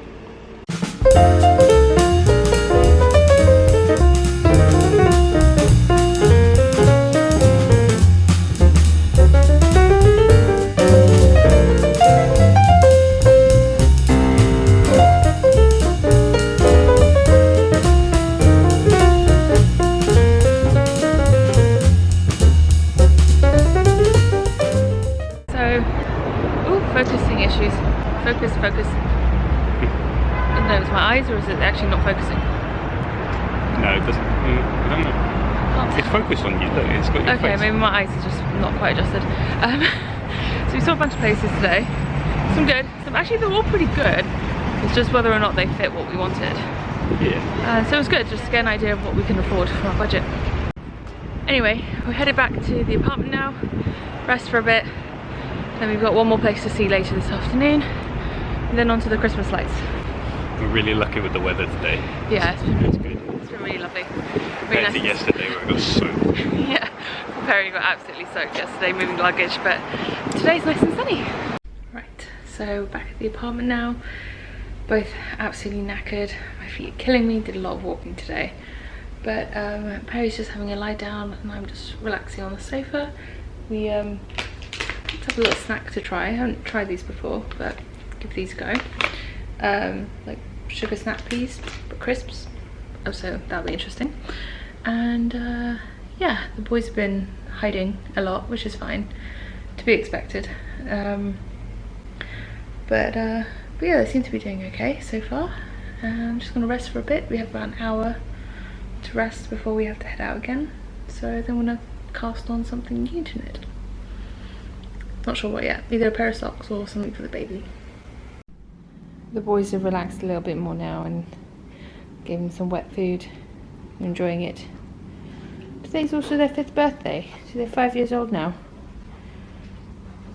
Focus. know, it's my eyes or is it actually not focusing? No, it doesn't. I don't know. It's focused on you though. It's got your Okay, face. maybe my eyes are just not quite adjusted. So we saw a bunch of places today. Some good, some actually they're all pretty good. It's just whether or not they fit what we wanted. Yeah. So it was good just to get an idea of what we can afford for our budget. Anyway, we're headed back to the apartment now, rest for a bit. Then we've got one more place to see later this afternoon. And then on to the Christmas lights. We're really lucky with the weather today. Yeah, It's good. it's been really lovely. Compared to yesterday where it got soaked. Yeah, Perry got absolutely soaked yesterday moving luggage, but today's nice and sunny. Right, so back at the apartment now. Both absolutely knackered. My feet are killing me, did a lot of walking today. But Perry's just having a lie down and I'm just relaxing on the sofa. We picked up a little snack to try. I haven't tried these before, but give these a go. Like sugar snap peas, but crisps. Oh, so that'll be interesting. And yeah, the boys have been hiding a lot, which is fine, to be expected. But yeah, they seem to be doing okay so far. I'm just gonna rest for a bit. We have about an hour to rest before we have to head out again. So then we're gonna cast on something new tonight. Not sure what yet. Either a pair of socks or something for the baby. The boys have relaxed a little bit more now and gave them some wet food. They're enjoying it. Today's also their 5th birthday, so they're 5 years old now.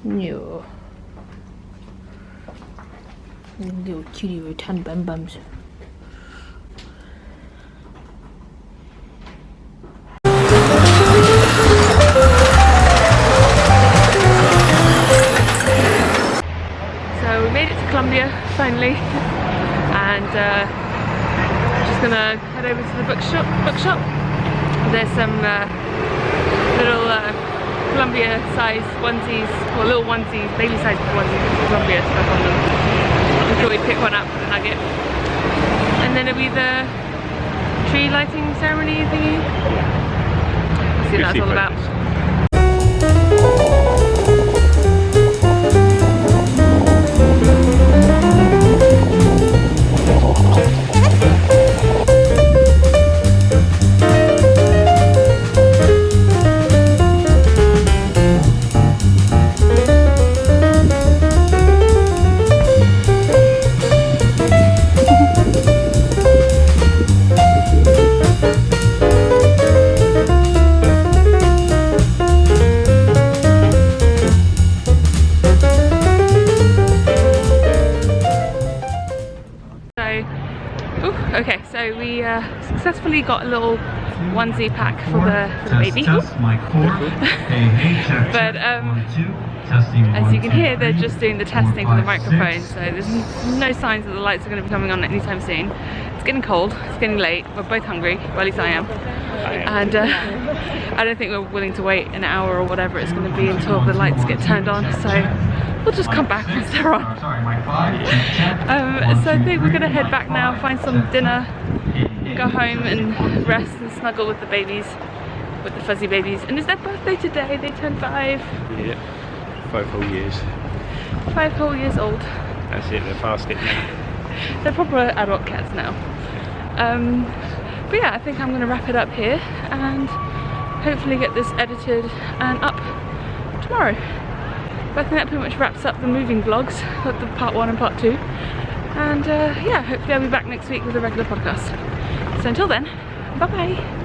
No. Little cutie rotund bum bums. So we made it to Colombia finally, and just gonna head over to the bookshop. There's some little Columbia-sized onesies, or little onesies, baby-sized onesies with Columbia stuff on them. We thought we'd pick one up for the nugget. And then it'll be the tree lighting ceremony thingy. Let's see what that's all about. Okay, so we successfully got a little onesie pack for the baby. But as you can hear, they're just doing the testing for the microphone, so there's no signs that the lights are going to be coming on anytime soon. It's getting cold, it's getting late, we're both hungry, well at least I am. And I don't think we're willing to wait an hour or whatever it's going to be until the lights get turned on, so we'll just come back once they're on. So I think we're going to head back now, find some dinner, go home and rest and snuggle with the babies, with the fuzzy babies. And it's their birthday today, they turned 5. Yeah, 5 whole years. 5 whole years old. That's it, they're fast getting now. They're proper adult cats now. But yeah, I think I'm going to wrap it up here and hopefully get this edited and up tomorrow. But I think that pretty much wraps up the moving vlogs, like the part 1 and part 2. And yeah, hopefully I'll be back next week with a regular podcast. So until then, bye bye.